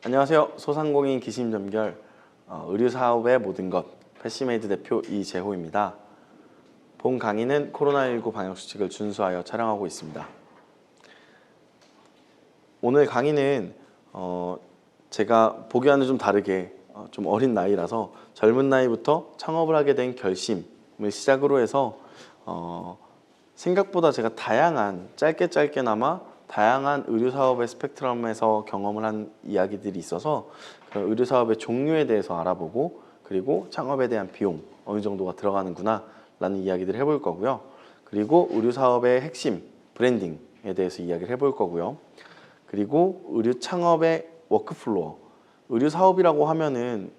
안녕하세요. 소상공인 기심점결 의류사업의 모든 것 패시메이드 대표 이재호입니다. 본 강의는 코로나19 방역수칙을 준수하여 촬영하고 있습니다. 오늘 강의는 제가 보기와는 좀 다르게 좀 어린 나이라서 젊은 나이부터 창업을 하게 된 결심을 시작으로 해서 생각보다 제가 짧게나마 다양한 의류사업의 스펙트럼에서 경험을 한 이야기들이 있어서 의류사업의 종류에 대해서 알아보고 그리고 창업에 대한 비용 어느 정도가 들어가는구나 라는 이야기들을 해볼 거고요. 그리고 의류사업의 핵심 브랜딩에 대해서 이야기를 해볼 거고요. 그리고 의류 창업의 워크플로어 의류사업이라고 하면은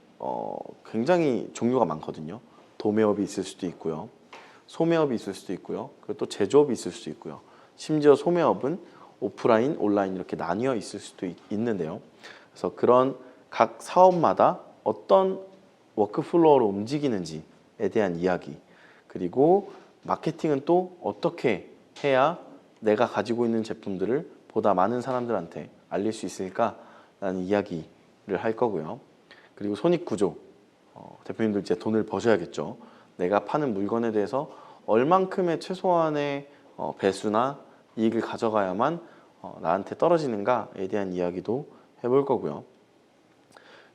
굉장히 종류가 많거든요. 도매업이 있을 수도 있고요. 소매업이 있을 수도 있고요. 그리고 또 제조업이 있을 수도 있고요. 심지어 소매업은 오프라인, 온라인 이렇게 나뉘어 있을 수도 있는데요. 그래서 그런 각 사업마다 어떤 워크플로어로 움직이는지에 대한 이야기, 그리고 마케팅은 또 어떻게 해야 내가 가지고 있는 제품들을 보다 많은 사람들한테 알릴 수 있을까라는 이야기를 할 거고요. 그리고 손익구조, 대표님들 이제 돈을 버셔야겠죠. 내가 파는 물건에 대해서 얼만큼의 최소한의 배수나 이익을 가져가야만 나한테 떨어지는가에 대한 이야기도 해볼 거고요.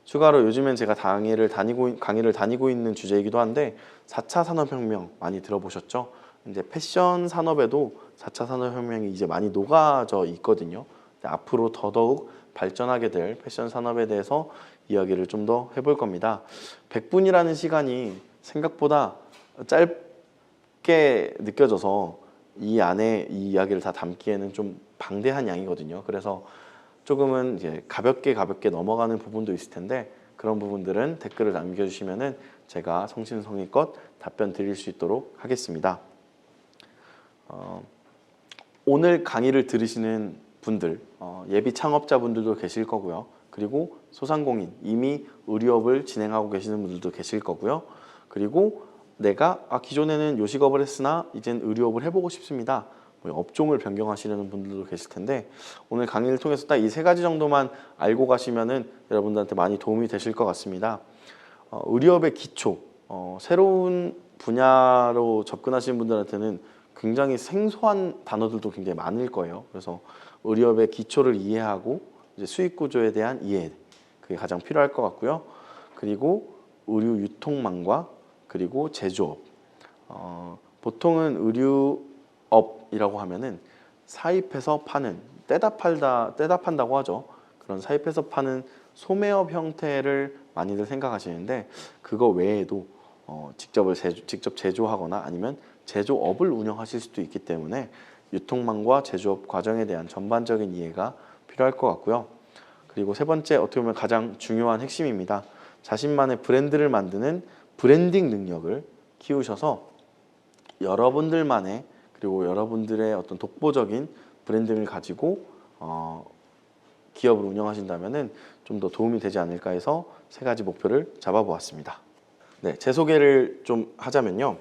추가로 요즘엔 제가 강의를 다니고 있는 주제이기도 한데 4차 산업혁명 많이 들어보셨죠? 이제 패션 산업에도 4차 산업혁명이 이제 많이 녹아져 있거든요. 앞으로 더더욱 발전하게 될 패션 산업에 대해서 이야기를 좀 더 해볼 겁니다. 100분이라는 시간이 생각보다 짧게 느껴져서 이 안에 이 이야기를 다 담기에는 좀 방대한 양이거든요. 그래서 조금은 이제 가볍게 넘어가는 부분도 있을 텐데 그런 부분들은 댓글을 남겨주시면은 제가 성심성의껏 답변 드릴 수 있도록 하겠습니다. 오늘 강의를 들으시는 분들 예비 창업자분들도 계실 거고요. 그리고 소상공인 이미 의류업을 진행하고 계시는 분들도 계실 거고요. 그리고 내가 기존에는 요식업을 했으나 이젠 의류업을 해보고 싶습니다. 업종을 변경하시려는 분들도 계실 텐데 오늘 강의를 통해서 딱 이 세 가지 정도만 알고 가시면은 여러분들한테 많이 도움이 되실 것 같습니다. 의류업의 기초, 새로운 분야로 접근하시는 분들한테는 굉장히 생소한 단어들도 굉장히 많을 거예요. 그래서 의류업의 기초를 이해하고 이제 수익 구조에 대한 이해, 그게 가장 필요할 것 같고요. 그리고 의류 유통망과 그리고 제조업. 보통은 의류업이라고 하면은 사입해서 파는 떼다 판다고 하죠. 그런 사입해서 파는 소매업 형태를 많이들 생각하시는데 그거 외에도 직접 제조하거나 아니면 제조업을 운영하실 수도 있기 때문에 유통망과 제조업 과정에 대한 전반적인 이해가 필요할 것 같고요. 그리고 세 번째 어떻게 보면 가장 중요한 핵심입니다. 자신만의 브랜드를 만드는 브랜딩 능력을 키우셔서 여러분들만의 그리고 여러분들의 어떤 독보적인 브랜딩을 가지고 기업을 운영하신다면은 좀 더 도움이 되지 않을까 해서 세 가지 목표를 잡아보았습니다. 네, 제 소개를 좀 하자면요.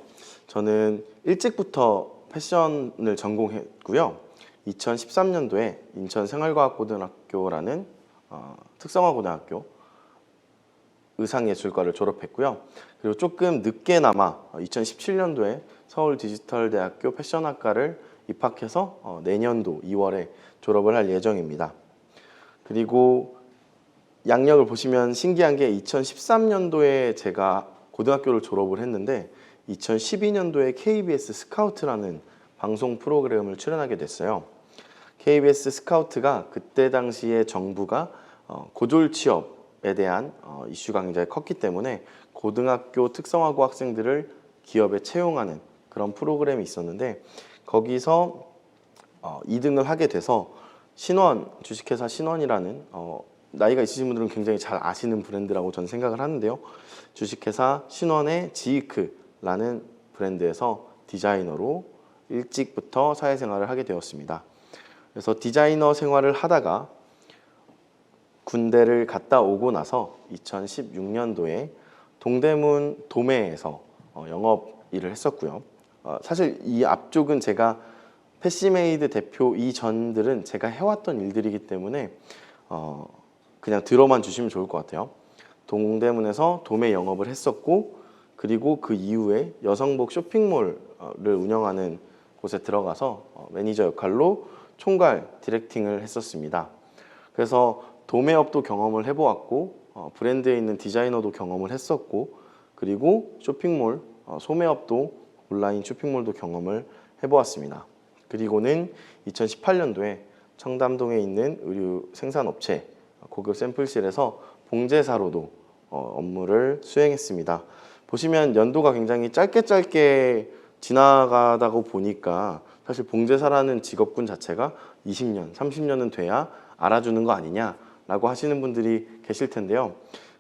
저는 일찍부터 패션을 전공했고요. 2013년도에 인천생활과학고등학교라는 특성화고등학교 의상예술과를 졸업했고요. 그리고 조금 늦게나마 2017년도에 서울디지털대학교 패션학과를 입학해서 내년도 2월에 졸업을 할 예정입니다. 그리고 양력을 보시면 신기한 게 2013년도에 제가 고등학교를 졸업을 했는데 2012년도에 KBS 스카우트라는 방송 프로그램을 출연하게 됐어요. KBS 스카우트가 그때 당시에 정부가 고졸 취업에 대한 이슈가 굉장히 컸기 때문에 고등학교 특성화고 학생들을 기업에 채용하는 그런 프로그램이 있었는데 거기서 2등을 하게 돼서 주식회사 신원이라는 나이가 있으신 분들은 굉장히 잘 아시는 브랜드라고 저는 생각을 하는데요. 주식회사 신원의 지이크라는 브랜드에서 디자이너로 일찍부터 사회생활을 하게 되었습니다. 그래서 디자이너 생활을 하다가 군대를 갔다 오고 나서 2016년도에 동대문 도매에서 영업 일을 했었고요. 사실 이 앞쪽은 제가 패시메이드 대표 이전들은 제가 해왔던 일들이기 때문에 그냥 들어만 주시면 좋을 것 같아요. 동대문에서 도매 영업을 했었고, 그리고 그 이후에 여성복 쇼핑몰을 운영하는 곳에 들어가서 매니저 역할로 총괄 디렉팅을 했었습니다. 그래서 도매업도 경험을 해보았고, 브랜드에 있는 디자이너도 경험을 했었고, 그리고 쇼핑몰, 소매업도 온라인 쇼핑몰도 경험을 해보았습니다. 그리고는 2018년도에 청담동에 있는 의류 생산업체 고급 샘플실에서 봉제사로도 업무를 수행했습니다. 보시면 연도가 굉장히 짧게 지나가다고 보니까 사실 봉제사라는 직업군 자체가 20년, 30년은 돼야 알아주는 거 아니냐라고 하시는 분들이 계실 텐데요.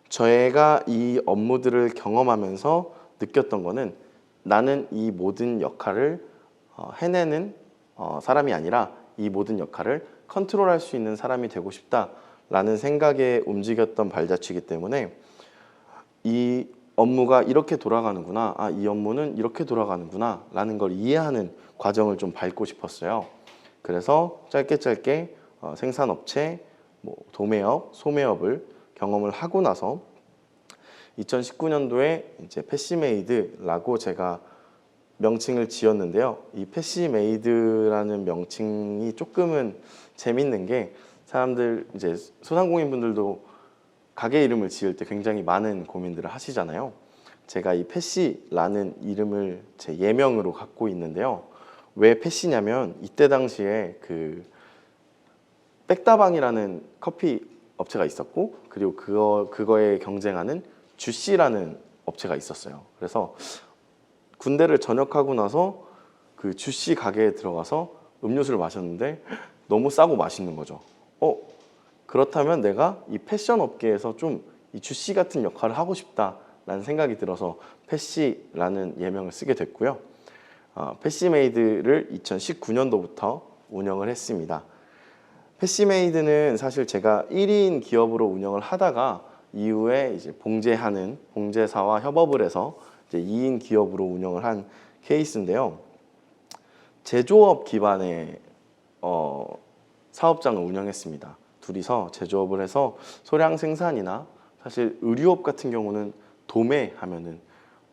저희가 이 업무들을 경험하면서 느꼈던 거는 나는 이 모든 역할을 해내는 사람이 아니라 이 모든 역할을 컨트롤할 수 있는 사람이 되고 싶다라는 생각에 움직였던 발자취이기 때문에 이 업무가 이렇게 돌아가는구나, 이 업무는 이렇게 돌아가는구나 라는 걸 이해하는 과정을 좀 밟고 싶었어요. 그래서 짧게 생산업체, 도매업, 소매업을 경험을 하고 나서 2019년도에 이제 패시메이드라고 제가 명칭을 지었는데요. 이 패시메이드라는 명칭이 조금은 재밌는 게, 사람들 이제 소상공인 분들도 가게 이름을 지을 때 굉장히 많은 고민들을 하시잖아요. 제가 이 패시라는 이름을 제 예명으로 갖고 있는데요. 왜 패시냐면 이때 당시에 그 백다방이라는 커피 업체가 있었고, 그리고 그거에 경쟁하는 주씨라는 업체가 있었어요. 그래서 군대를 전역하고 나서 그 주씨 가게에 들어가서 음료수를 마셨는데 너무 싸고 맛있는 거죠. 그렇다면 내가 이 패션 업계에서 좀 이 주씨 같은 역할을 하고 싶다라는 생각이 들어서 패시라는 예명을 쓰게 됐고요. 패시메이드를 2019년도부터 운영을 했습니다. 패시메이드는 사실 제가 1인 기업으로 운영을 하다가 이후에 이제 봉제하는 봉제사와 협업을 해서 이제 2인 기업으로 운영을 한 케이스인데요. 제조업 기반의 사업장을 운영했습니다. 둘이서 제조업을 해서 소량 생산이나, 사실 의류업 같은 경우는 도매하면은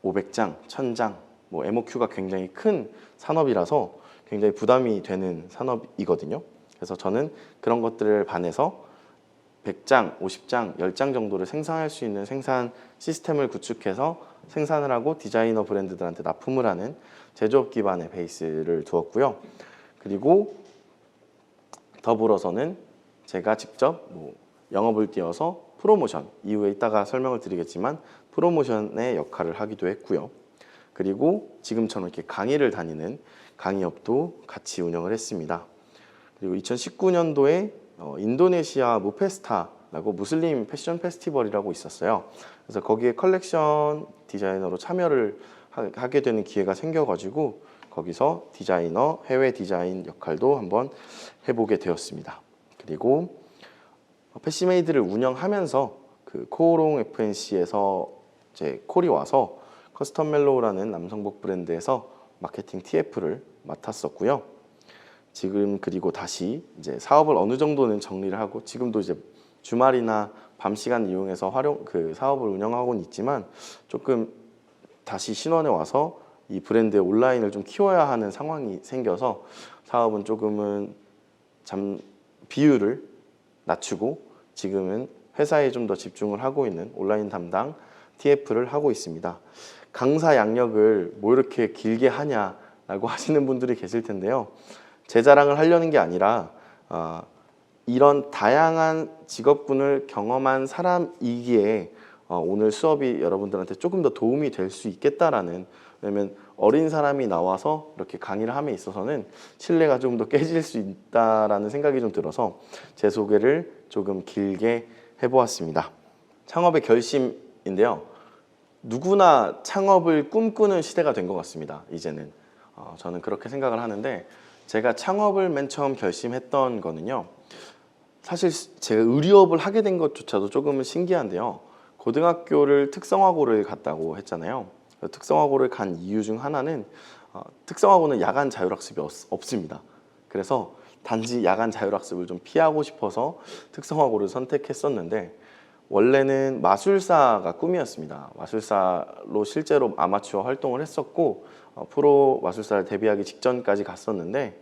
500장, 1000장, MOQ가 굉장히 큰 산업이라서 굉장히 부담이 되는 산업이거든요. 그래서 저는 그런 것들을 반해서 100장, 50장, 10장 정도를 생산할 수 있는 생산 시스템을 구축해서 생산을 하고 디자이너 브랜드들한테 납품을 하는 제조업 기반의 베이스를 두었고요. 그리고 더불어서는 제가 직접 영업을 뛰어서 프로모션, 이후에 이따가 설명을 드리겠지만 프로모션의 역할을 하기도 했고요. 그리고 지금처럼 이렇게 강의를 다니는 강의업도 같이 운영을 했습니다. 그리고 2019년도에 인도네시아 무페스타라고 무슬림 패션 페스티벌이라고 있었어요. 그래서 거기에 컬렉션 디자이너로 참여를 하게 되는 기회가 생겨가지고 거기서 디자이너, 해외 디자인 역할도 한번 해보게 되었습니다. 그리고 패시메이드를 운영하면서 그 코오롱 FNC에서 이제 콜이 와서 커스텀 멜로우라는 남성복 브랜드에서 마케팅 TF를 맡았었고요. 지금 그리고 다시 이제 사업을 어느 정도는 정리를 하고, 지금도 이제 주말이나 밤 시간 이용해서 사업을 운영하고는 있지만 조금 다시 신원에 와서 이 브랜드의 온라인을 좀 키워야 하는 상황이 생겨서 사업은 조금은 비율을 낮추고 지금은 회사에 좀 더 집중을 하고 있는 온라인 담당 TF를 하고 있습니다. 강사 양력을 이렇게 길게 하냐라고 하시는 분들이 계실 텐데요. 제 자랑을 하려는 게 아니라 이런 다양한 직업군을 경험한 사람이기에 오늘 수업이 여러분들한테 조금 더 도움이 될 수 있겠다라는, 왜냐면 어린 사람이 나와서 이렇게 강의를 함에 있어서는 신뢰가 좀 더 깨질 수 있다라는 생각이 좀 들어서 제 소개를 조금 길게 해보았습니다. 창업의 결심인데요. 누구나 창업을 꿈꾸는 시대가 된 것 같습니다. 이제는 저는 그렇게 생각을 하는데, 제가 창업을 맨 처음 결심했던 거는요, 사실 제가 의류업을 하게 된 것조차도 조금은 신기한데요. 고등학교를 특성화고를 갔다고 했잖아요. 특성화고를 간 이유 중 하나는 특성화고는 야간 자율학습이 없습니다. 그래서 단지 야간 자율학습을 좀 피하고 싶어서 특성화고를 선택했었는데 원래는 마술사가 꿈이었습니다. 마술사로 실제로 아마추어 활동을 했었고 프로 마술사를 데뷔하기 직전까지 갔었는데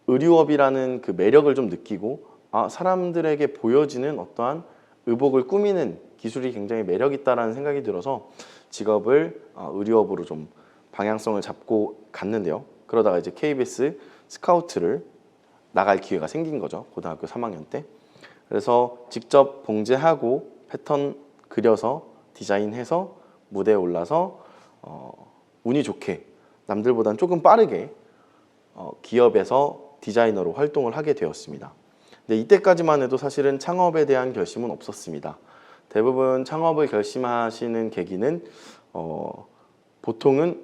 의류업이라는 그 매력을 좀 느끼고 사람들에게 보여지는 어떠한 의복을 꾸미는 기술이 굉장히 매력 있다라는 생각이 들어서 직업을 의류업으로 좀 방향성을 잡고 갔는데요. 그러다가 이제 KBS 스카우트를 나갈 기회가 생긴 거죠. 고등학교 3학년 때. 그래서 직접 봉제하고 패턴 그려서 디자인해서 무대에 올라서 운이 좋게 남들보다는 조금 빠르게 기업에서 디자이너로 활동을 하게 되었습니다. 근데 이때까지만 해도 사실은 창업에 대한 결심은 없었습니다. 대부분 창업을 결심하시는 계기는 보통은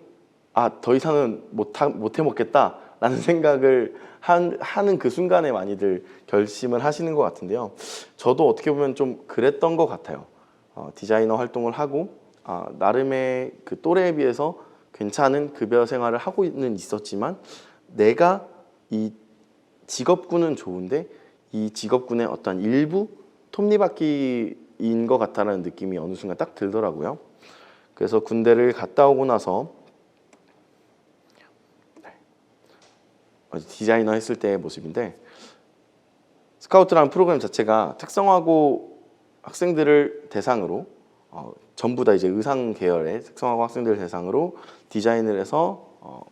더 이상은 못 해먹겠다 라는 생각을 하는 그 순간에 많이들 결심을 하시는 것 같은데요. 저도 어떻게 보면 좀 그랬던 것 같아요. 디자이너 활동을 하고 나름의 그 또래에 비해서 괜찮은 급여 생활을 하고는 있었지만 내가 이 직업군은 좋은데 이 직업군의 어떤 일부 톱니바퀴인 것 같다는 느낌이 어느 순간 딱 들더라고요. 그래서 군대를 갔다 오고 나서 디자이너 했을 때의 모습인데 스카우트라는 프로그램 자체가 특성화고 학생들을 대상으로 전부 다 이제 의상 계열의 특성화고 학생들을 대상으로 디자인을 해서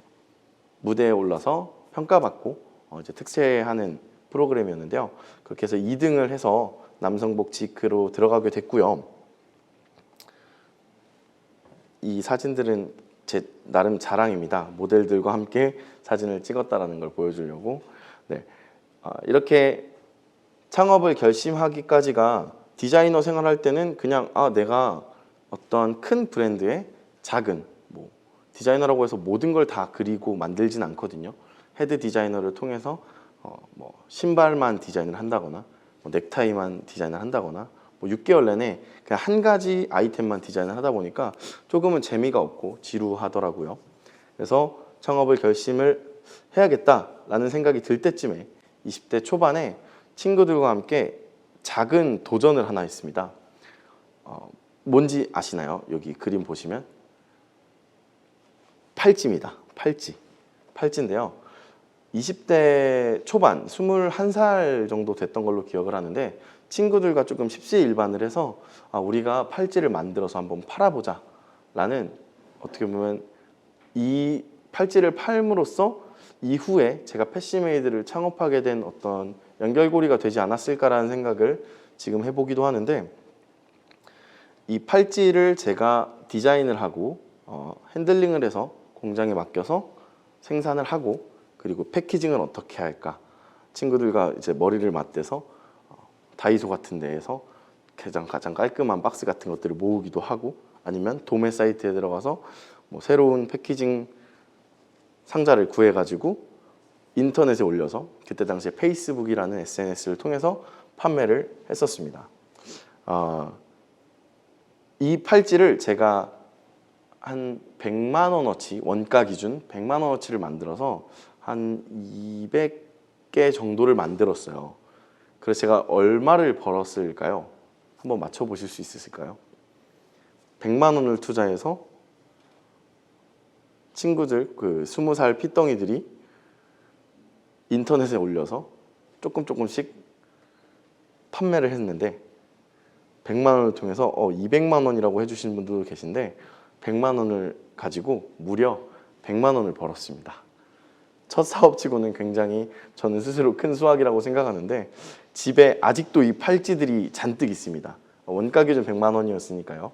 무대에 올라서 평가받고 이제 특채하는 프로그램이었는데요. 그렇게 해서 2등을 해서 남성복 지크로 들어가게 됐고요. 이 사진들은 제 나름 자랑입니다. 모델들과 함께 사진을 찍었다라는 걸 보여주려고. 이렇게 창업을 결심하기까지가 디자이너 생활할 때는 그냥 내가 어떤 큰 브랜드의 작은 디자이너라고 해서 모든 걸 다 그리고 만들진 않거든요. 헤드 디자이너를 통해서 신발만 디자인을 한다거나 넥타이만 디자인을 한다거나 6개월 내내 그냥 한 가지 아이템만 디자인을 하다 보니까 조금은 재미가 없고 지루하더라고요. 그래서 창업을 결심을 해야겠다라는 생각이 들 때쯤에 20대 초반에 친구들과 함께 작은 도전을 하나 했습니다. 뭔지 아시나요? 여기 그림 보시면 팔찌입니다. 팔찌인데요. 20대 초반 21살 정도 됐던 걸로 기억을 하는데 친구들과 조금 십시일반을 해서 우리가 팔찌를 만들어서 한번 팔아보자 라는 어떻게 보면 이 팔찌를 팔므로써 이후에 제가 패시메이드를 창업하게 된 어떤 연결고리가 되지 않았을까라는 생각을 지금 해보기도 하는데 이 팔찌를 제가 디자인을 하고 핸들링을 해서 공장에 맡겨서 생산을 하고 그리고 패키징을 어떻게 할까 친구들과 이제 머리를 맞대서 다이소 같은 데에서 가장 깔끔한 박스 같은 것들을 모으기도 하고 아니면 도매 사이트에 들어가서 새로운 패키징 상자를 구해가지고 인터넷에 올려서 그때 당시에 페이스북이라는 SNS를 통해서 판매를 했었습니다. 이 팔찌를 제가 한 100만 원어치 원가 기준 100만 원어치를 만들어서 한 200개 정도를 만들었어요. 그래서 제가 얼마를 벌었을까요? 한번 맞춰보실 수 있으실까요? 100만 원을 투자해서 친구들 그 20살 핏덩이들이 인터넷에 올려서 조금씩 판매를 했는데 100만 원을 통해서 200만 원이라고 해주시는 분들도 계신데 100만 원을 가지고 무려 100만 원을 벌었습니다. 첫 사업치고는 굉장히 저는 스스로 큰 수확이라고 생각하는데 집에 아직도 이 팔찌들이 잔뜩 있습니다. 원가 기준 100만 원이었으니까요.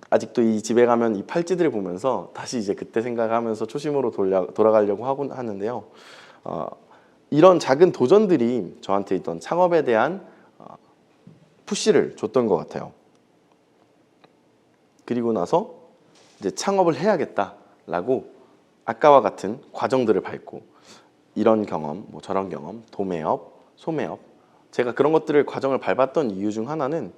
아직도 이 집에 가면 이 팔찌들을 보면서 다시 이제 그때 생각하면서 초심으로 돌아가려고 하는데요. 이런 작은 도전들이 저한테 있던 창업에 대한 푸시를 줬던 것 같아요. 그리고 나서 이제 창업을 해야겠다라고 아까와 같은 과정들을 밟고 이런 경험, 저런 경험, 도매업, 소매업 제가 그런 것들을 과정을 밟았던 이유 중 하나는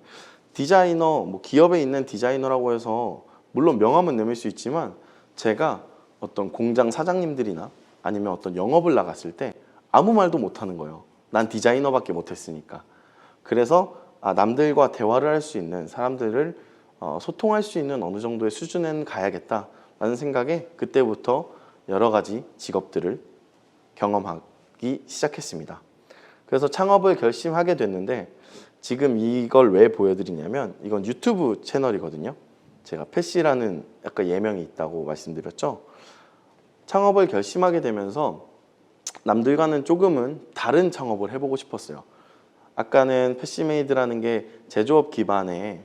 디자이너, 기업에 있는 디자이너라고 해서 물론 명함은 내밀 수 있지만 제가 어떤 공장 사장님들이나 아니면 어떤 영업을 나갔을 때 아무 말도 못하는 거예요. 난 디자이너밖에 못했으니까. 그래서 남들과 대화를 할 수 있는 사람들을 소통할 수 있는 어느 정도의 수준은 가야겠다라는 생각에 그때부터 여러 가지 직업들을 경험하기 시작했습니다. 그래서 창업을 결심하게 됐는데 지금 이걸 왜 보여드리냐면 이건 유튜브 채널이거든요. 제가 패시라는 약간 예명이 있다고 말씀드렸죠. 창업을 결심하게 되면서 남들과는 조금은 다른 창업을 해보고 싶었어요. 아까는 패시메이드라는 게 제조업 기반의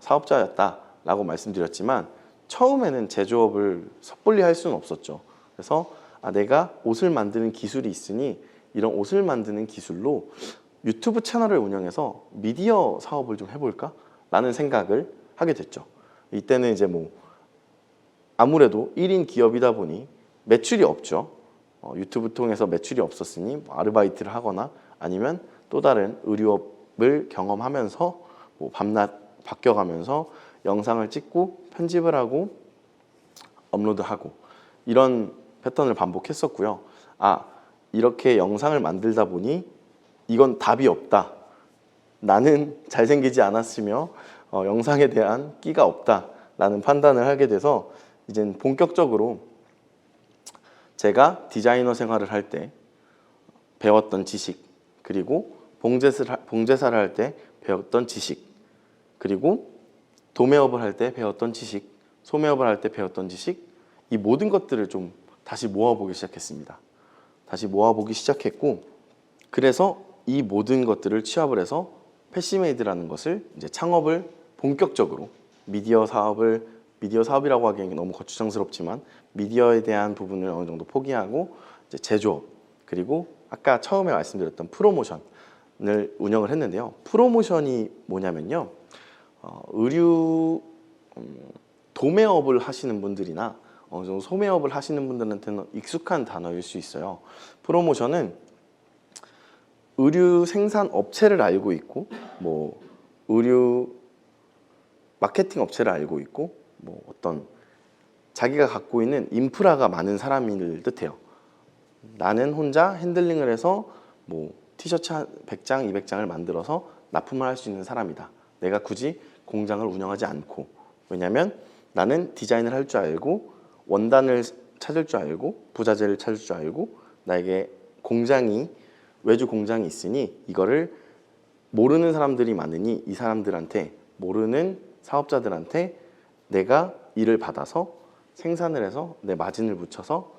사업자였다라고 말씀드렸지만 처음에는 제조업을 섣불리 할 수는 없었죠. 그래서 내가 옷을 만드는 기술이 있으니 이런 옷을 만드는 기술로 유튜브 채널을 운영해서 미디어 사업을 좀 해볼까? 라는 생각을 하게 됐죠. 이때는 이제 뭐 아무래도 1인 기업이다 보니 매출이 없죠. 유튜브 통해서 매출이 없었으니 뭐 아르바이트를 하거나 아니면 또 다른 의류업을 경험하면서 뭐 밤낮 바뀌어가면서 영상을 찍고 편집을 하고 업로드하고 이런 패턴을 반복했었고요. 이렇게 영상을 만들다 보니 이건 답이 없다. 나는 잘생기지 않았으며 영상에 대한 끼가 없다라는 판단을 하게 돼서 이젠 본격적으로 제가 디자이너 생활을 할 때 배웠던 지식, 그리고 봉제사를 할 때 배웠던 지식, 그리고 도매업을 할 때 배웠던 지식, 소매업을 할 때 배웠던 지식, 이 모든 것들을 좀 다시 모아보기 시작했습니다. 다시 모아보기 시작했고, 그래서 이 모든 것들을 취합을 해서 패시메이드라는 것을 이제 창업을 본격적으로 미디어 사업이라고 하기에는 너무 거추장스럽지만 미디어에 대한 부분을 어느 정도 포기하고 이제 제조업, 그리고 아까 처음에 말씀드렸던 프로모션을 운영을 했는데요. 프로모션이 뭐냐면요, 의류 도매업을 하시는 분들이나 어느 정도 소매업을 하시는 분들한테는 익숙한 단어일 수 있어요. 프로모션은 의류 생산 업체를 알고 있고, 뭐 의류 마케팅 업체를 알고 있고, 뭐 어떤 자기가 갖고 있는 인프라가 많은 사람을 뜻해요. 나는 혼자 핸들링을 해서 뭐 티셔츠 100장, 200장을 만들어서 납품을 할 수 있는 사람이다. 내가 굳이 공장을 운영하지 않고, 왜냐면 나는 디자인을 할 줄 알고 원단을 찾을 줄 알고 부자재를 찾을 줄 알고 나에게 외주 공장이 있으니 이거를 모르는 사람들이 많으니 이 사람들한테, 모르는 사업자들한테 내가 일을 받아서 생산을 해서 내 마진을 붙여서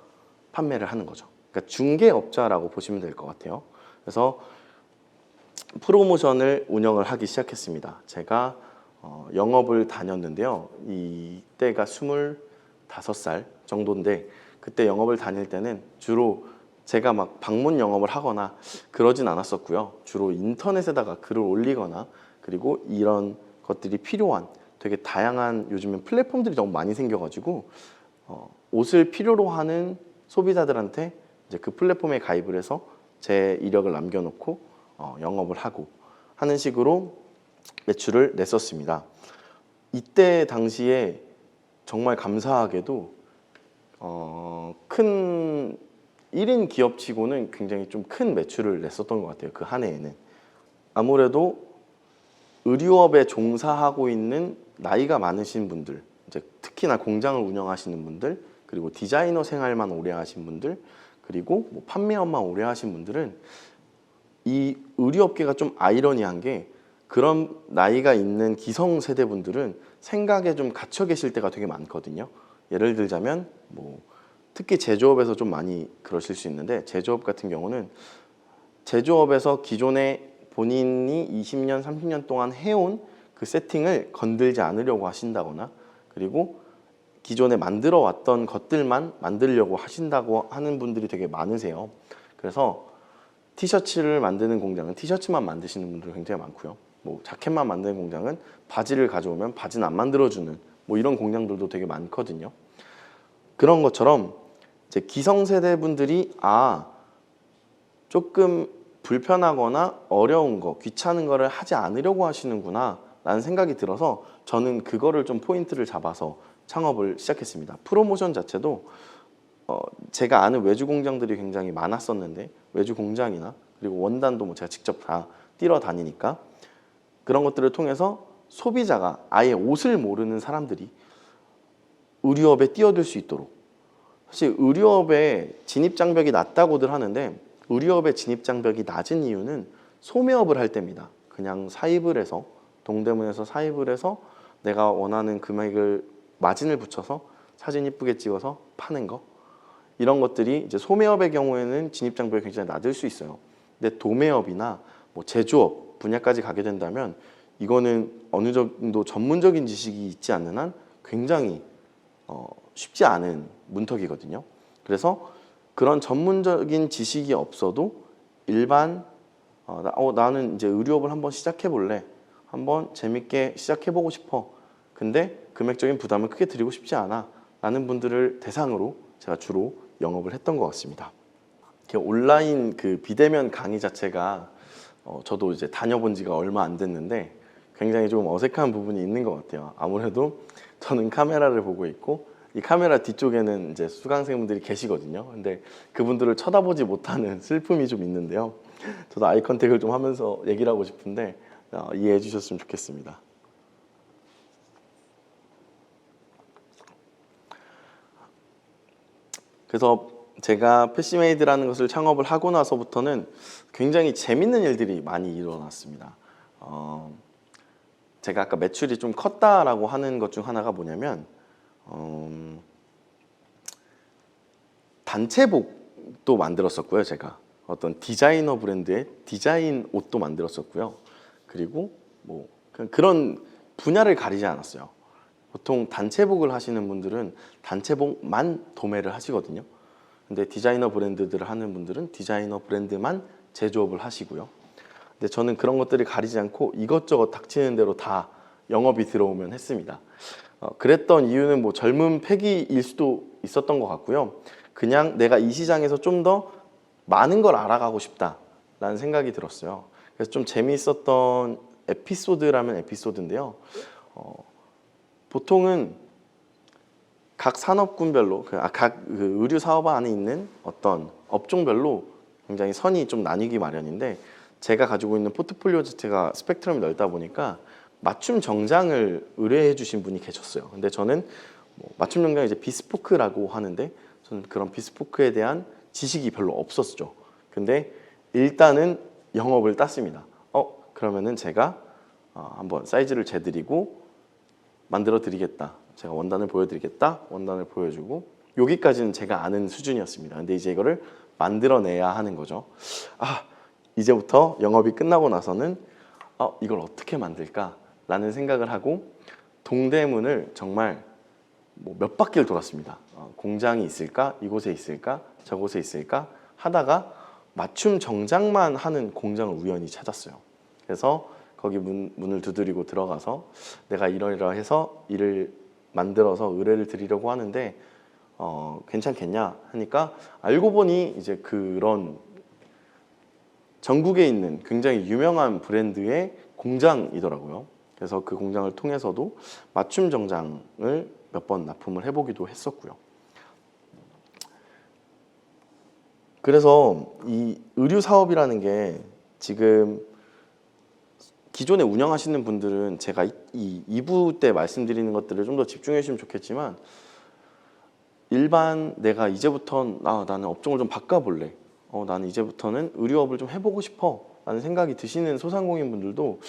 판매를 하는 거죠. 그러니까 중개업자라고 보시면 될 것 같아요. 그래서 프로모션을 운영을 하기 시작했습니다. 제가 영업을 다녔는데요. 이때가 25살 정도인데 그때 영업을 다닐 때는 주로 제가 막 방문 영업을 하거나 그러진 않았었고요. 주로 인터넷에다가 글을 올리거나, 그리고 이런 것들이 필요한 되게 다양한 요즘엔 플랫폼들이 너무 많이 생겨가지고 옷을 필요로 하는 소비자들한테 이제 그 플랫폼에 가입을 해서 제 이력을 남겨놓고 영업을 하고 하는 식으로 매출을 냈었습니다. 이때 당시에 정말 감사하게도 큰 1인 기업치고는 굉장히 좀 큰 매출을 냈었던 것 같아요. 그 한 해에는. 아무래도 의류업에 종사하고 있는 나이가 많으신 분들, 이제 특히나 공장을 운영하시는 분들, 그리고 디자이너 생활만 오래 하신 분들, 그리고 뭐 판매업만 오래 하신 분들은 이 의류업계가 좀 아이러니한 게, 그런 나이가 있는 기성세대 분들은 생각에 좀 갇혀 계실 때가 되게 많거든요. 예를 들자면 뭐 특히 제조업에서 좀 많이 그러실 수 있는데, 제조업 같은 경우는 제조업에서 기존에 본인이 20년, 30년 동안 해온 그 세팅을 건들지 않으려고 하신다거나, 그리고 기존에 만들어 왔던 것들만 만들려고 하신다고 하는 분들이 되게 많으세요. 그래서 티셔츠를 만드는 공장은 티셔츠만 만드시는 분들이 굉장히 많고요. 뭐 자켓만 만드는 공장은 바지를 가져오면 바지는 안 만들어주는 뭐 이런 공장들도 되게 많거든요. 그런 것처럼 이제 기성세대 분들이 조금 불편하거나 어려운 거, 귀찮은 거를 하지 않으려고 하시는구나 라는 생각이 들어서 저는 그거를 좀 포인트를 잡아서 창업을 시작했습니다. 프로모션 자체도 제가 아는 외주 공장들이 굉장히 많았었는데 외주 공장이나 그리고 원단도 뭐 제가 직접 다 뛰러 다니니까 그런 것들을 통해서 소비자가 아예 옷을 모르는 사람들이 의류업에 뛰어들 수 있도록 사실 의류업의 진입장벽이 낮다고들 하는데 의류업의 진입장벽이 낮은 이유는 소매업을 할 때입니다. 그냥 사입을 해서 동대문에서 사입을 해서 내가 원하는 금액을 마진을 붙여서 사진 이쁘게 찍어서 파는 거 이런 것들이 이제 소매업의 경우에는 진입장벽이 굉장히 낮을 수 있어요. 근데 도매업이나 뭐 제조업 분야까지 가게 된다면 이거는 어느 정도 전문적인 지식이 있지 않는 한 굉장히 쉽지 않은 문턱이거든요. 그래서 그런 전문적인 지식이 없어도 일반 나는 이제 의류업을 한번 시작해 볼래. 한번 재밌게 시작해 보고 싶어. 근데 금액적인 부담을 크게 드리고 싶지 않아. 라는 분들을 대상으로 제가 주로 영업을 했던 것 같습니다. 온라인 그 비대면 강의 자체가 저도 이제 다녀본 지가 얼마 안 됐는데 굉장히 좀 어색한 부분이 있는 것 같아요. 아무래도 저는 카메라를 보고 있고 이 카메라 뒤쪽에는 이제 수강생분들이 계시거든요. 근데 그분들을 쳐다보지 못하는 슬픔이 좀 있는데요. 저도 아이 컨택을 좀 하면서 얘기를 하고 싶은데 이해해 주셨으면 좋겠습니다. 그래서 제가 패시메이드라는 것을 창업을 하고 나서부터는 굉장히 재밌는 일들이 많이 일어났습니다. 제가 아까 매출이 좀 컸다라고 하는 것 중 하나가 뭐냐면 단체복도 만들었었고요. 제가 어떤 디자이너 브랜드의 디자인 옷도 만들었었고요. 그리고 뭐 그런 분야를 가리지 않았어요. 보통 단체복을 하시는 분들은 단체복만 도매를 하시거든요. 근데 디자이너 브랜드들을 하는 분들은 디자이너 브랜드만 제조업을 하시고요. 근데 저는 그런 것들을 가리지 않고 이것저것 닥치는 대로 다 영업이 들어오면 했습니다. 그랬던 이유는 뭐 젊은 패기일 수도 있었던 것 같고요. 그냥 내가 이 시장에서 좀 더 많은 걸 알아가고 싶다라는 생각이 들었어요. 그래서 좀 재미있었던 에피소드라면 에피소드인데요. 보통은 각 산업군별로 각 의류 사업 안에 있는 어떤 업종별로 굉장히 선이 좀 나뉘기 마련인데 제가 가지고 있는 포트폴리오 자체가 스펙트럼이 넓다 보니까 맞춤 정장을 의뢰해 주신 분이 계셨어요. 근데 저는 맞춤 정장 이제 비스포크라고 하는데 저는 그런 비스포크에 대한 지식이 별로 없었죠. 근데 일단은 영업을 땄습니다. 그러면은 제가 한번 사이즈를 재드리고 만들어 드리겠다. 제가 원단을 보여드리겠다. 원단을 보여주고 여기까지는 제가 아는 수준이었습니다. 근데 이제 이거를 만들어내야 하는 거죠. 이제부터 영업이 끝나고 나서는 이걸 어떻게 만들까? 라는 생각을 하고 동대문을 정말 몇 바퀴를 돌았습니다. 공장이 있을까? 이곳에 있을까? 저곳에 있을까? 하다가 맞춤 정장만 하는 공장을 우연히 찾았어요. 그래서 거기 문을 두드리고 들어가서 내가 이러이러해서 일을 만들어서 의뢰를 드리려고 하는데 괜찮겠냐 하니까 알고 보니 이제 그런 전국에 있는 굉장히 유명한 브랜드의 공장이더라고요. 그래서 그 공장을 통해서도 맞춤 정장을 몇 번 납품을 해보기도 했었고요. 그래서 이 의류 사업이라는 게 지금 기존에 운영하시는 분들은 제가 이 2부 때 말씀드리는 것들을 좀 더 집중해 주시면 좋겠지만 일반 내가 이제부터 나는 업종을 좀 바꿔볼래. 나는 이제부터는 의류업을 좀 해보고 싶어 라는 생각이 드시는 소상공인 분들도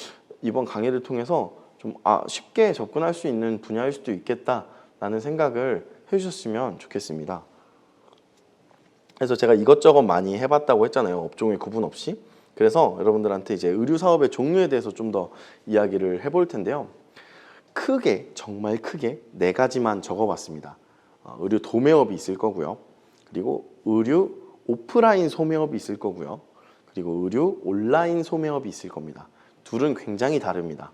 이번 강의를 통해서 좀 쉽게 접근할 수 있는 분야일 수도 있겠다 라는 생각을 해주셨으면 좋겠습니다. 그래서 제가 이것저것 많이 해봤다고 했잖아요. 업종의 구분 없이. 그래서 여러분들한테 이제 의류 사업의 종류에 대해서 좀 더 이야기를 해볼 텐데요. 크게 정말 크게 4가지만 적어봤습니다. 의류 도매업이 있을 거고요. 그리고 의류 오프라인 소매업이 있을 거고요. 그리고 의류 온라인 소매업이 있을 겁니다. 둘은 굉장히 다릅니다.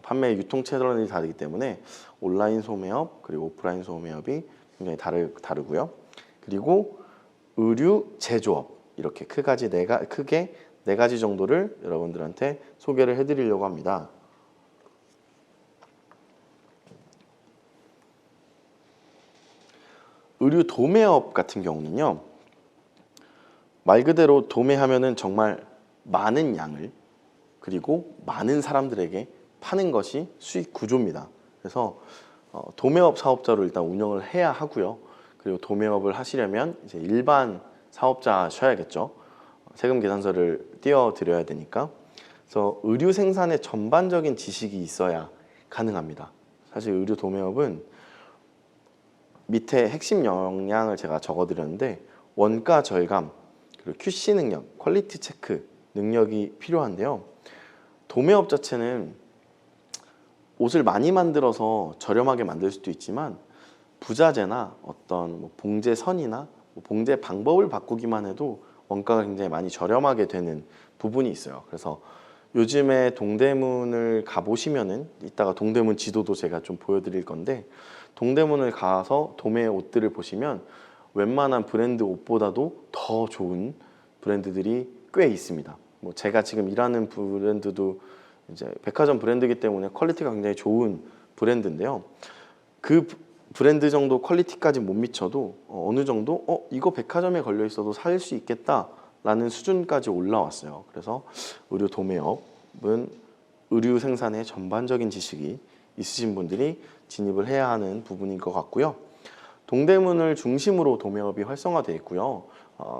판매 유통 채널이 다르기 때문에 온라인 소매업 그리고 오프라인 소매업이 굉장히 다르고요. 그리고 의류 제조업 이렇게 크게 4가지 정도를 여러분들한테 소개를 해드리려고 합니다. 의류 도매업 같은 경우는요, 말 그대로 도매하면은 정말 많은 양을 그리고 많은 사람들에게 파는 것이 수익 구조입니다. 그래서 도매업 사업자로 일단 운영을 해야 하고요. 그리고 도매업을 하시려면 이제 일반 사업자셔야겠죠. 세금 계산서를 띄워드려야 되니까. 그래서 의류 생산의 전반적인 지식이 있어야 가능합니다. 사실 의류 도매업은 밑에 핵심 역량을 제가 적어드렸는데, 원가 절감, 그리고 QC 능력, 퀄리티 체크 능력이 필요한데요. 도매업 자체는 옷을 많이 만들어서 저렴하게 만들 수도 있지만 부자재나 어떤 뭐 봉제선이나 뭐 봉제 방법을 바꾸기만 해도 원가가 굉장히 많이 저렴하게 되는 부분이 있어요. 그래서 요즘에 동대문을 가보시면은, 이따가 동대문 지도도 제가 좀 보여드릴 건데, 동대문을 가서 도매 옷들을 보시면 웬만한 브랜드 옷보다도 더 좋은 브랜드들이 꽤 있습니다. 뭐 제가 지금 일하는 브랜드도 이제 백화점 브랜드이기 때문에 퀄리티가 굉장히 좋은 브랜드인데요. 그 브랜드 정도 퀄리티까지 못 미쳐도 어느 정도 이거 백화점에 걸려 있어도 살 수 있겠다라는 수준까지 올라왔어요. 그래서 의류 도매업은 의류 생산의 전반적인 지식이 있으신 분들이 진입을 해야 하는 부분인 것 같고요. 동대문을 중심으로 도매업이 활성화되어 있고요.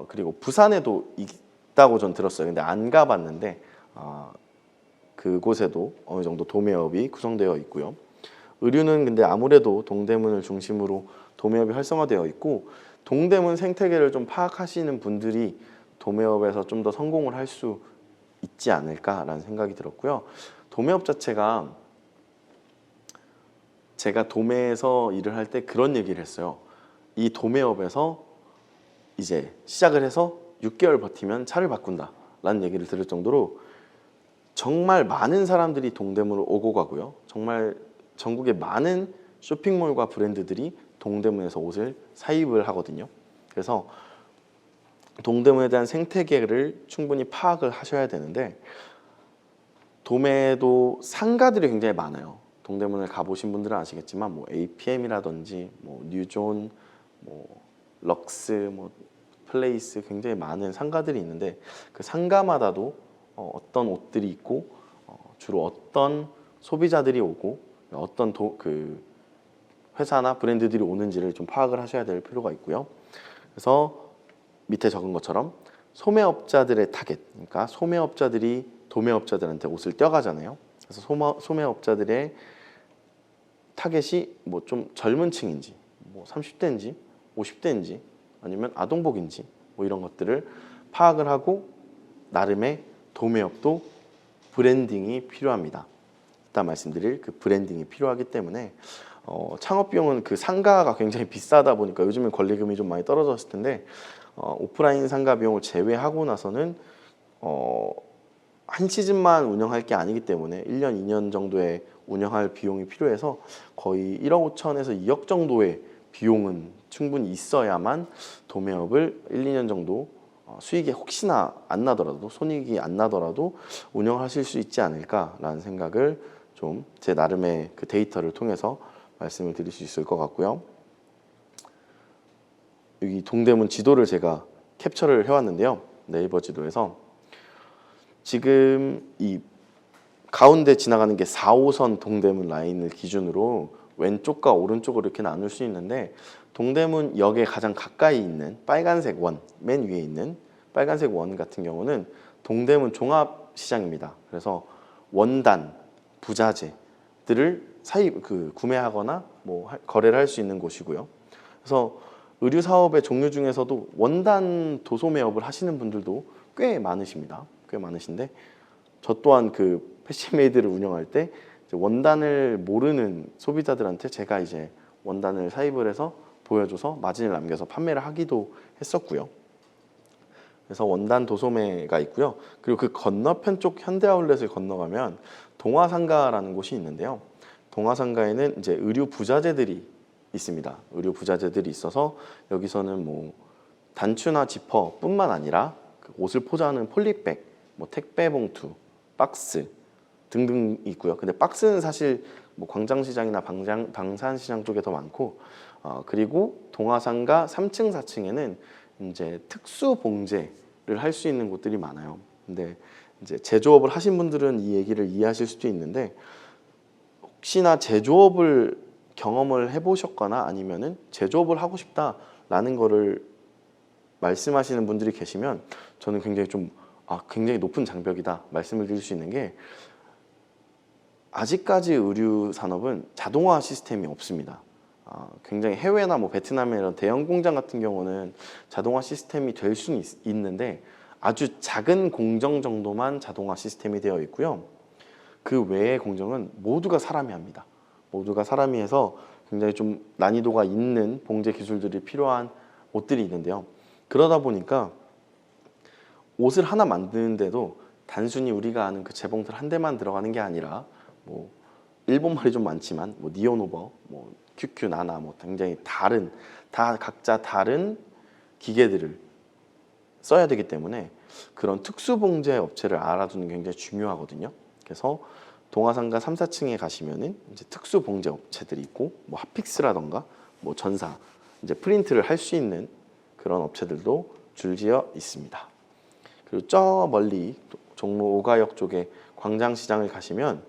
그리고 부산에도 있다고 전 들었어요. 근데 안 가봤는데 그곳에도 어느 정도 도매업이 구성되어 있고요. 의류는 근데 아무래도 동대문을 중심으로 도매업이 활성화되어 있고, 동대문 생태계를 좀 파악하시는 분들이 도매업에서 좀 더 성공을 할 수 있지 않을까라는 생각이 들었고요. 도매업 자체가, 제가 도매에서 일을 할 때 그런 얘기를 했어요. 이 도매업에서 이제 시작을 해서 6개월 버티면 차를 바꾼다 라는 얘기를 들을 정도로 정말 많은 사람들이 동대문으로 오고 가고요. 정말 전국의 많은 쇼핑몰과 브랜드들이 동대문에서 옷을 사입을 하거든요. 그래서 동대문에 대한 생태계를 충분히 파악을 하셔야 되는데, 도매도 상가들이 굉장히 많아요. 동대문을 가보신 분들은 아시겠지만 뭐 APM이라든지 뭐 뉴존, 뭐 럭스, 뭐 플레이스, 굉장히 많은 상가들이 있는데, 그 상가마다도 어떤 옷들이 있고 주로 어떤 소비자들이 오고 어떤 그 회사나 브랜드들이 오는지를 좀 파악을 하셔야 될 필요가 있고요. 그래서 밑에 적은 것처럼 소매업자들의 타겟, 그러니까 소매업자들이 도매업자들한테 옷을 떼어가잖아요. 그래서 소매업자들의 타겟이 뭐 좀 젊은 층인지, 뭐 30대인지 50대인지 아니면 아동복인지 뭐 이런 것들을 파악을 하고 나름의 도매업도 브랜딩이 필요합니다. 이따 말씀드릴 그 브랜딩이 필요하기 때문에 창업 비용은 그 상가가 굉장히 비싸다 보니까 요즘엔 권리금이 좀 많이 떨어졌을 텐데, 오프라인 상가 비용을 제외하고 나서는 한 시즌만 운영할 게 아니기 때문에 1년, 2년 정도의 운영할 비용이 필요해서 거의 1억 5천에서 2억 정도의 비용은 충분히 있어야만 도매업을 1, 2년 정도 수익이 혹시나 안 나더라도, 손익이 안 나더라도 운영하실 수 있지 않을까라는 생각을 좀 제 나름의 그 데이터를 통해서 말씀을 드릴 수 있을 것 같고요. 여기 동대문 지도를 제가 캡처를 해왔는데요. 네이버 지도에서 지금 이 가운데 지나가는 게 4호선 동대문 라인을 기준으로 왼쪽과 오른쪽으로 이렇게 나눌 수 있는데, 동대문 역에 가장 가까이 있는 빨간색 원, 맨 위에 있는 빨간색 원 같은 경우는 동대문 종합시장입니다. 그래서 원단, 부자재들을 구매하거나 뭐 거래를 할 수 있는 곳이고요. 그래서 의류 사업의 종류 중에서도 원단 도소매업을 하시는 분들도 꽤 많으십니다. 꽤 많으신데, 저 또한 그 패션메이드를 운영할 때 원단을 모르는 소비자들한테 제가 이제 원단을 사입을 해서 보여줘서 마진을 남겨서 판매를 하기도 했었고요. 그래서 원단 도소매가 있고요. 그리고 그 건너편 쪽 현대아울렛을 건너가면 동화상가라는 곳이 있는데요. 동화상가에는 이제 의류 부자재들이 있습니다. 의류 부자재들이 있어서 여기서는 뭐 단추나 지퍼뿐만 아니라 그 옷을 포장하는 폴리백, 뭐 택배 봉투, 박스 등등 있고요. 근데 박스는 사실 뭐 광장시장이나 방산시장 쪽에 더 많고, 그리고 동화상가 3층, 4층에는 이제 특수 봉제를 할 수 있는 곳들이 많아요. 근데 이제 제조업을 하신 분들은 이 얘기를 이해하실 수도 있는데, 혹시나 제조업을 경험을 해보셨거나 아니면은 제조업을 하고 싶다라는 거를 말씀하시는 분들이 계시면 저는 굉장히 굉장히 높은 장벽이다 말씀을 드릴 수 있는 게, 아직까지 의류 산업은 자동화 시스템이 없습니다. 굉장히 해외나 뭐 베트남의 이런 대형 공장 같은 경우는 자동화 시스템이 될 수는 있는데 아주 작은 공정 정도만 자동화 시스템이 되어 있고요. 그 외의 공정은 모두가 사람이 합니다. 모두가 사람이 해서 굉장히 좀 난이도가 있는 봉제 기술들이 필요한 옷들이 있는데요. 그러다 보니까 옷을 하나 만드는데도 단순히 우리가 아는 그 재봉틀 한 대만 들어가는 게 아니라, 뭐 일본말이 좀 많지만 뭐 니온오버, 뭐 QQ, 나나, 뭐 굉장히 각자 다른 기계들을 써야 되기 때문에 그런 특수 봉제 업체를 알아두는 게 굉장히 중요하거든요. 그래서 동화상가 3, 4층에 가시면은 이제 특수 봉제 업체들이 있고, 뭐 핫픽스라던가 뭐 전사, 이제 프린트를 할 수 있는 그런 업체들도 줄지어 있습니다. 그리고 저 멀리 종로 5가역 쪽에 광장시장을 가시면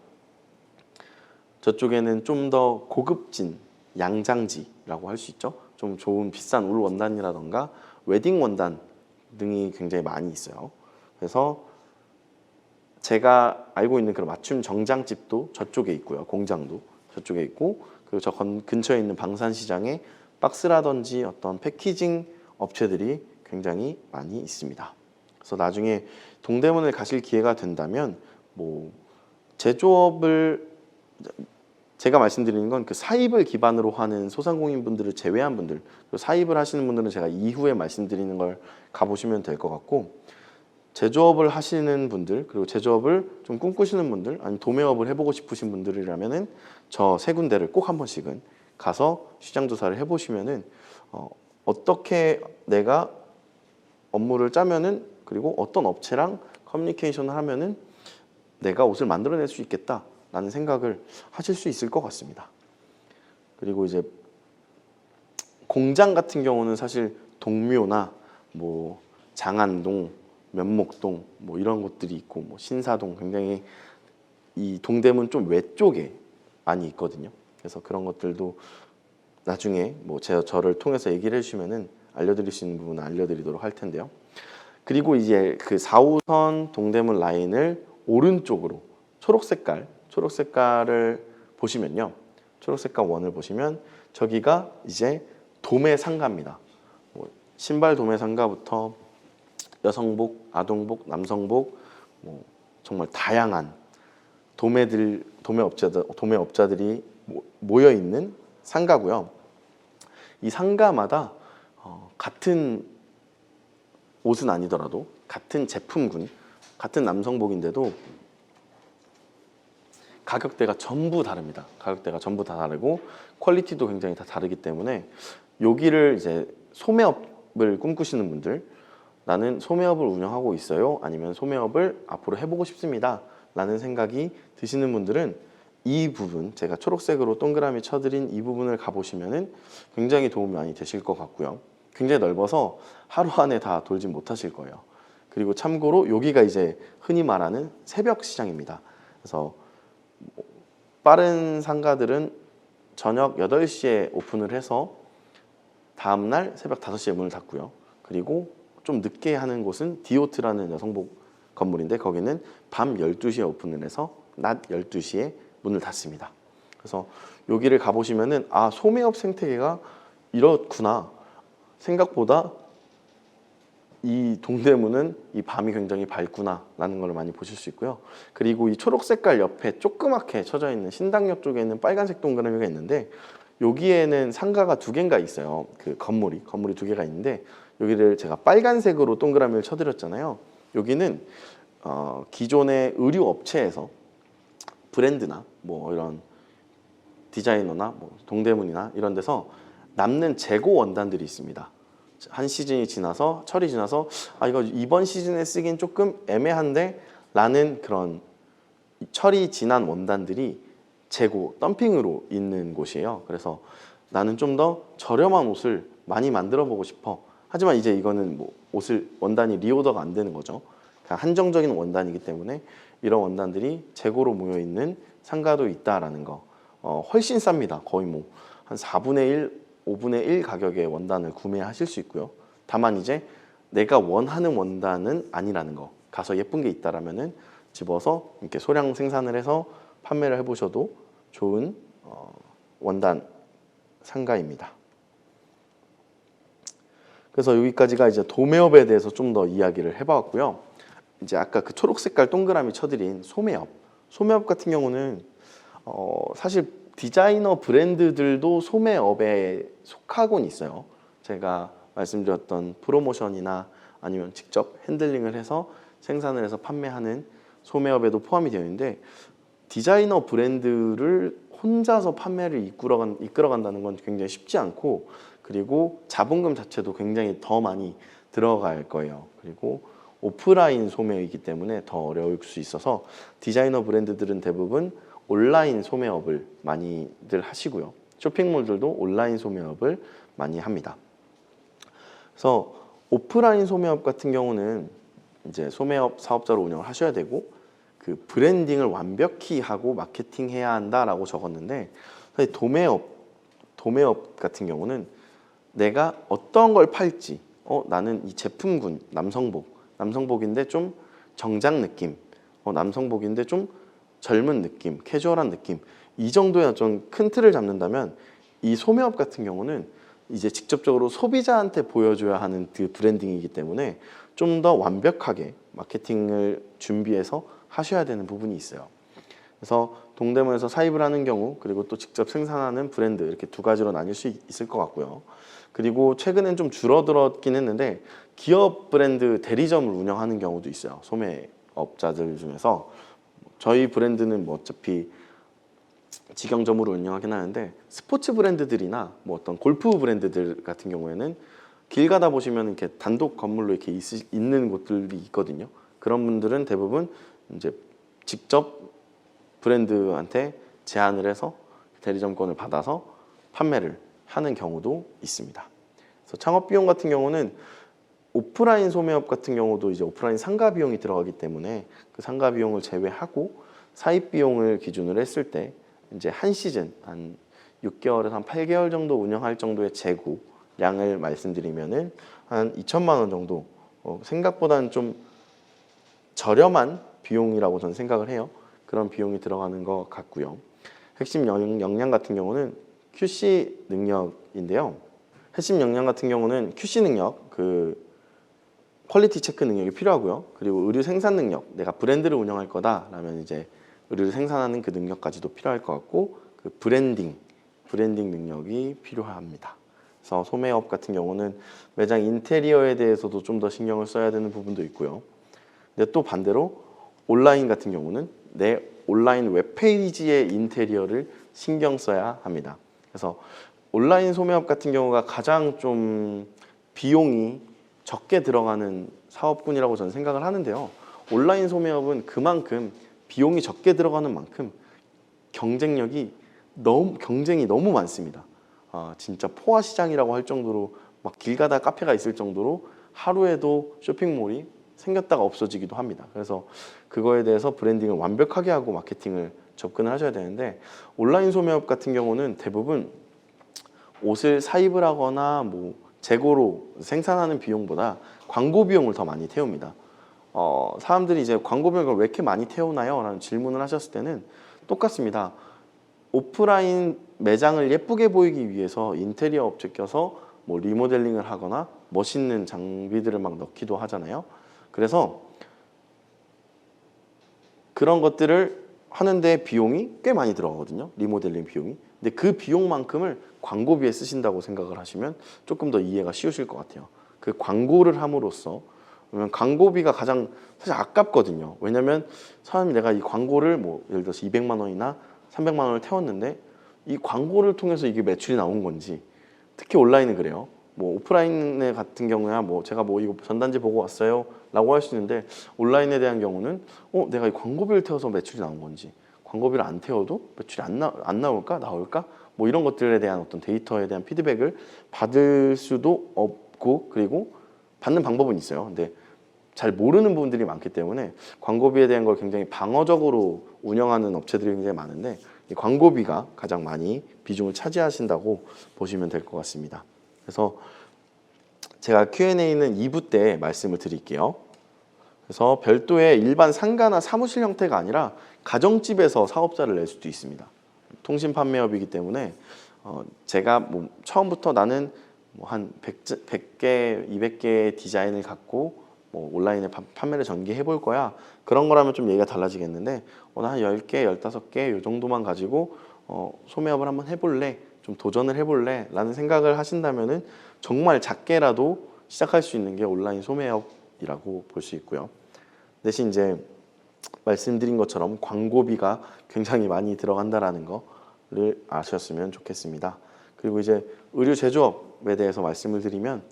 저쪽에는 좀 더 고급진 양장지라고 할 수 있죠. 좀 좋은 비싼 울 원단이라던가 웨딩 원단 등이 굉장히 많이 있어요. 그래서 제가 알고 있는 그런 맞춤 정장집도 저쪽에 있고요. 공장도 저쪽에 있고, 그리고 저 근처에 있는 방산시장에 박스라든지 어떤 패키징 업체들이 굉장히 많이 있습니다. 그래서 나중에 동대문을 가실 기회가 된다면 뭐 제조업을, 제가 말씀드리는 건 그 사입을 기반으로 하는 소상공인분들을 제외한 분들, 사입을 하시는 분들은 제가 이후에 말씀드리는 걸 가보시면 될 것 같고, 제조업을 하시는 분들, 그리고 제조업을 좀 꿈꾸시는 분들, 아니면 도매업을 해보고 싶으신 분들이라면은 저 세 군데를 꼭 한 번씩은 가서 시장 조사를 해보시면은 어떻게 내가 업무를 짜면은, 그리고 어떤 업체랑 커뮤니케이션을 하면은 내가 옷을 만들어낼 수 있겠다라는 생각을 하실 수 있을 것 같습니다. 그리고 이제 공장 같은 경우는 사실 동묘나 뭐 장안동, 면목동 뭐 이런 곳들이 있고, 뭐 신사동, 굉장히 이 동대문 좀 외쪽에 많이 있거든요. 그래서 그런 것들도 나중에 뭐 저를 통해서 얘기를 해주시면은 알려드릴 수 있는 부분은 알려드리도록 할 텐데요. 그리고 이제 그 4호선 동대문 라인을 오른쪽으로 초록색깔을 보시면요, 초록색깔 원을 보시면 저기가 이제 도매 상가입니다. 뭐 신발 도매 상가부터 여성복, 아동복, 남성복, 뭐 정말 다양한 도매업자들이 모여 있는 상가고요. 이 상가마다 같은 옷은 아니더라도 같은 제품군, 같은 남성복인데도 가격대가 전부 다릅니다. 가격대가 전부 다 다르고 퀄리티도 굉장히 다 다르기 때문에 여기를 이제 소매업을 꿈꾸시는 분들, 나는 소매업을 운영하고 있어요, 아니면 소매업을 앞으로 해보고 싶습니다 라는 생각이 드시는 분들은 이 부분, 제가 초록색으로 동그라미 쳐드린 이 부분을 가보시면은 굉장히 도움이 많이 되실 것 같고요. 굉장히 넓어서 하루 안에 다 돌진 못하실 거예요. 그리고 참고로 여기가 이제 흔히 말하는 새벽 시장입니다. 그래서 빠른 상가들은 저녁 8시에 오픈을 해서 다음날 새벽 5시에 문을 닫고요. 그리고 좀 늦게 하는 곳은 디오트라는 여성복 건물인데 거기는 밤 12시에 오픈을 해서 낮 12시에 문을 닫습니다. 그래서 여기를 가보시면은 소매업 생태계가 이렇구나, 생각보다 이 동대문은 이 밤이 굉장히 밝구나 라는 걸 많이 보실 수 있고요. 그리고 이 초록 색깔 옆에 조그맣게 쳐져 있는 신당역 쪽에 있는 빨간색 동그라미가 있는데, 여기에는 상가가 2개인가 있어요. 그 건물이 2개가 있는데, 여기를 제가 빨간색으로 동그라미를 쳐드렸잖아요. 여기는 기존의 의류 업체에서 브랜드나 뭐 이런 디자이너나 뭐 동대문이나 이런 데서 남는 재고 원단들이 있습니다. 한 시즌이 지나서, 철이 지나서 이거 이번 시즌에 쓰긴 조금 애매한데 라는 그런 철이 지난 원단들이 재고, 덤핑으로 있는 곳이에요. 그래서 나는 좀 더 저렴한 옷을 많이 만들어 보고 싶어. 하지만 이제 이거는 뭐 옷을 원단이 리오더가 안 되는 거죠. 그냥 한정적인 원단이기 때문에 이런 원단들이 재고로 모여 있는 상가도 있다라는 거. 훨씬 쌉니다. 거의 뭐 한 4분의 1, 5분의 1 가격의 원단을 구매하실 수 있고요. 다만 이제 내가 원하는 원단은 아니라는 거. 가서 예쁜 게 있다라면은 집어서 이렇게 소량 생산을 해서 판매를 해보셔도 좋은 원단 상가입니다. 그래서 여기까지가 이제 도매업에 대해서 좀 더 이야기를 해봤고요. 이제 아까 그 초록 색깔 동그라미 쳐드린 소매업. 소매업 같은 경우는 사실 디자이너 브랜드들도 소매업에 속하곤 있어요. 제가 말씀드렸던 프로모션이나 아니면 직접 핸들링을 해서 생산을 해서 판매하는 소매업에도 포함이 되어 있는데 디자이너 브랜드를 혼자서 판매를 이끌어간다는 건 굉장히 쉽지 않고 그리고 자본금 자체도 굉장히 더 많이 들어갈 거예요. 그리고 오프라인 소매이기 때문에 더 어려울 수 있어서 디자이너 브랜드들은 대부분 온라인 소매업을 많이들 하시고요. 쇼핑몰들도 온라인 소매업을 많이 합니다. 그래서 오프라인 소매업 같은 경우는 이제 소매업 사업자로 운영을 하셔야 되고 그 브랜딩을 완벽히 하고 마케팅해야 한다라고 적었는데 사실 도매업 같은 경우는 내가 어떤 걸 팔지 나는 이 제품군 남성복인데 좀 정장 느낌 남성복인데 좀 젊은 느낌 캐주얼한 느낌 이 정도의 좀 큰 틀을 잡는다면 이 소매업 같은 경우는 이제 직접적으로 소비자한테 보여줘야 하는 그 브랜딩이기 때문에 좀 더 완벽하게 마케팅을 준비해서 하셔야 되는 부분이 있어요. 그래서 동대문에서 사입을 하는 경우 그리고 또 직접 생산하는 브랜드 이렇게 두 가지로 나뉠 수 있을 것 같고요. 그리고 최근엔 좀 줄어들었긴 했는데 기업 브랜드 대리점을 운영하는 경우도 있어요. 소매업자들 중에서 저희 브랜드는 뭐 어차피 직영점으로 운영하긴 하는데 스포츠 브랜드들이나 뭐 어떤 골프 브랜드들 같은 경우에는 길 가다 보시면 이렇게 단독 건물로 이렇게 있는 곳들이 있거든요. 그런 분들은 대부분 이제 직접 브랜드한테 제안을 해서 대리점권을 받아서 판매를 하는 경우도 있습니다. 그래서 창업 비용 같은 경우는 오프라인 소매업 같은 경우도 이제 오프라인 상가 비용이 들어가기 때문에 그 상가 비용을 제외하고 사입 비용을 기준으로 했을 때 이제 한 시즌 한 6개월에서 한 8개월 정도 운영할 정도의 재고량을 말씀드리면은 한 2천만 원 정도 생각보다는 좀 저렴한 비용이라고 저는 생각을 해요. 그런 비용이 들어가는 것 같고요. 핵심 역량 같은 경우는 QC 능력인데요. 핵심 역량 같은 경우는 QC 능력, 그 퀄리티 체크 능력이 필요하고요. 그리고 의류 생산 능력, 내가 브랜드를 운영할 거다라면 이제 의류를 생산하는 그 능력까지도 필요할 것 같고 그 브랜딩 능력이 필요합니다. 그래서 소매업 같은 경우는 매장 인테리어에 대해서도 좀 더 신경을 써야 되는 부분도 있고요. 근데 또 반대로 온라인 같은 경우는 내 온라인 웹페이지의 인테리어를 신경 써야 합니다. 그래서 온라인 소매업 같은 경우가 가장 좀 비용이 적게 들어가는 사업군이라고 저는 생각을 하는데요. 온라인 소매업은 그만큼 비용이 적게 들어가는 만큼 경쟁이 너무 많습니다. 진짜 포화 시장이라고 할 정도로 막 길 가다 카페가 있을 정도로 하루에도 쇼핑몰이 생겼다가 없어지기도 합니다. 그래서 그거에 대해서 브랜딩을 완벽하게 하고 마케팅을 접근을 하셔야 되는데 온라인 소매업 같은 경우는 대부분 옷을 사입을 하거나 뭐 재고로 생산하는 비용보다 광고 비용을 더 많이 태웁니다. 사람들이 이제 광고 비용을 왜 이렇게 많이 태우나요? 라는 질문을 하셨을 때는 똑같습니다. 오프라인 매장을 예쁘게 보이기 위해서 인테리어 업체 껴서 뭐 리모델링을 하거나 멋있는 장비들을 막 넣기도 하잖아요. 그래서 그런 것들을 하는데 비용이 꽤 많이 들어가거든요. 리모델링 비용이. 근데 그 비용만큼을 광고비에 쓰신다고 생각을 하시면 조금 더 이해가 쉬우실 것 같아요. 그 광고를 함으로써 그러면 광고비가 가장 사실 아깝거든요. 왜냐면 사람이 내가 이 광고를 뭐 예를 들어서 200만 원이나 300만 원을 태웠는데 이 광고를 통해서 이게 매출이 나온 건지 특히 온라인은 그래요. 뭐 오프라인 같은 경우야 뭐 제가 뭐 이거 전단지 보고 왔어요 라고 할 수 있는데 온라인에 대한 경우는 내가 이 광고비를 태워서 매출이 나온 건지 광고비를 안 태워도 매출이 안 나올까 나올까 뭐 이런 것들에 대한 어떤 데이터에 대한 피드백을 받을 수도 없고, 그리고 받는 방법은 있어요. 근데 잘 모르는 부분들이 많기 때문에 광고비에 대한 걸 굉장히 방어적으로 운영하는 업체들이 굉장히 많은데, 이 광고비가 가장 많이 비중을 차지하신다고 보시면 될 것 같습니다. 그래서 제가 Q&A는 2부 때 말씀을 드릴게요. 그래서 별도의 일반 상가나 사무실 형태가 아니라 가정집에서 사업자를 낼 수도 있습니다. 통신 판매업이기 때문에 제가 뭐 처음부터 나는 뭐 한 100개, 200개의 디자인을 갖고 뭐 온라인에 판매를 전개해 볼 거야. 그런 거라면 좀 얘기가 달라지겠는데, 나 한 10개, 15개 요 정도만 가지고 소매업을 한번 해볼래? 좀 도전을 해볼래? 라는 생각을 하신다면은 정말 작게라도 시작할 수 있는 게 온라인 소매업이라고 볼 수 있고요. 대신 이제 말씀드린 것처럼 광고비가 굉장히 많이 들어간다라는 거를 아셨으면 좋겠습니다. 그리고 이제 의류 제조업에 대해서 말씀을 드리면,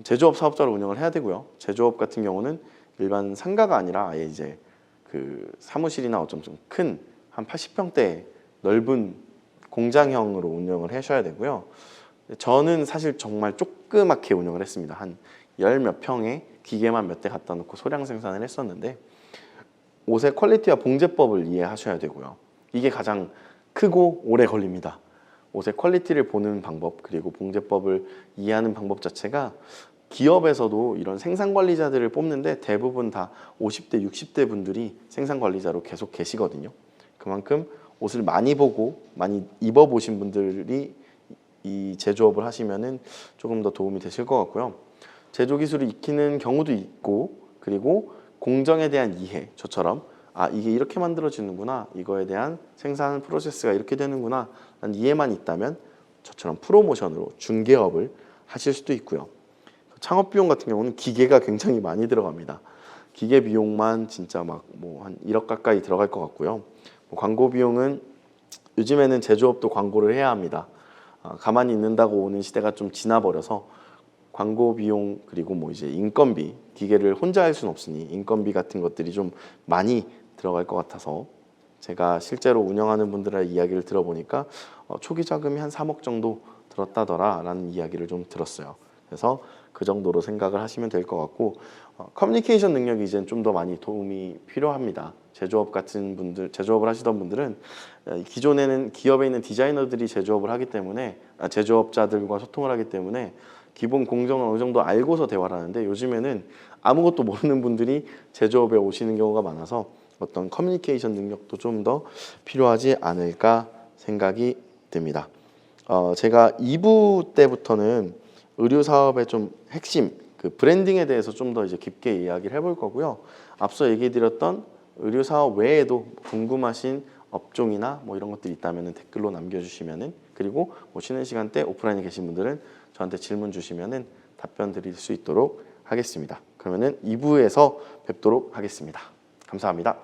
제조업 사업자로 운영을 해야 되고요. 제조업 같은 경우는 일반 상가가 아니라 아예 이제 그 사무실이나 어쩜 좀 큰 한 80평대 넓은 공장형으로 운영을 하셔야 되고요. 저는 사실 정말 조그맣게 운영을 했습니다. 한 열 몇 평에 기계만 몇 대 갖다 놓고 소량 생산을 했었는데, 옷의 퀄리티와 봉제법을 이해하셔야 되고요. 이게 가장 크고 오래 걸립니다. 옷의 퀄리티를 보는 방법, 그리고 봉제법을 이해하는 방법 자체가 기업에서도 이런 생산 관리자들을 뽑는데 대부분 다 50대, 60대 분들이 생산 관리자로 계속 계시거든요. 그만큼 옷을 많이 보고 많이 입어보신 분들이 이 제조업을 하시면은 조금 더 도움이 되실 것 같고요. 제조 기술을 익히는 경우도 있고, 그리고 공정에 대한 이해, 저처럼 이게 이렇게 만들어지는구나, 이거에 대한 생산 프로세스가 이렇게 되는구나 라는 이해만 있다면 저처럼 프로모션으로 중개업을 하실 수도 있고요. 창업 비용 같은 경우는 기계가 굉장히 많이 들어갑니다. 기계 비용만 진짜 막 뭐 한 1억 가까이 들어갈 것 같고요. 광고 비용은 요즘에는 제조업도 광고를 해야 합니다. 가만히 있는다고 오는 시대가 좀 지나버려서 광고 비용, 그리고 뭐 이제 인건비, 기계를 혼자 할 수는 없으니 인건비 같은 것들이 좀 많이 들어갈 것 같아서, 제가 실제로 운영하는 분들의 이야기를 들어보니까 초기 자금이 한 3억 정도 들었다더라 라는 이야기를 좀 들었어요. 그래서 그 정도로 생각을 하시면 될 것 같고, 커뮤니케이션 능력이 이제 좀 더 많이 도움이 필요합니다. 제조업 같은 분들, 제조업을 하시던 분들은 기존에는 기업에 있는 디자이너들이 제조업을 하기 때문에, 제조업자들과 소통을 하기 때문에 기본 공정을 어느 정도 알고서 대화를 하는데, 요즘에는 아무것도 모르는 분들이 제조업에 오시는 경우가 많아서 어떤 커뮤니케이션 능력도 좀 더 필요하지 않을까 생각이 듭니다. 제가 2부 때부터는 의류 사업의 좀 핵심, 그 브랜딩에 대해서 좀 더 이제 깊게 이야기를 해볼 거고요. 앞서 얘기 드렸던 의류 사업 외에도 궁금하신 업종이나 뭐 이런 것들이 있다면 댓글로 남겨주시면은, 그리고 뭐 쉬는 시간 때 오프라인에 계신 분들은 저한테 질문 주시면은 답변 드릴 수 있도록 하겠습니다. 그러면은 2부에서 뵙도록 하겠습니다. 감사합니다.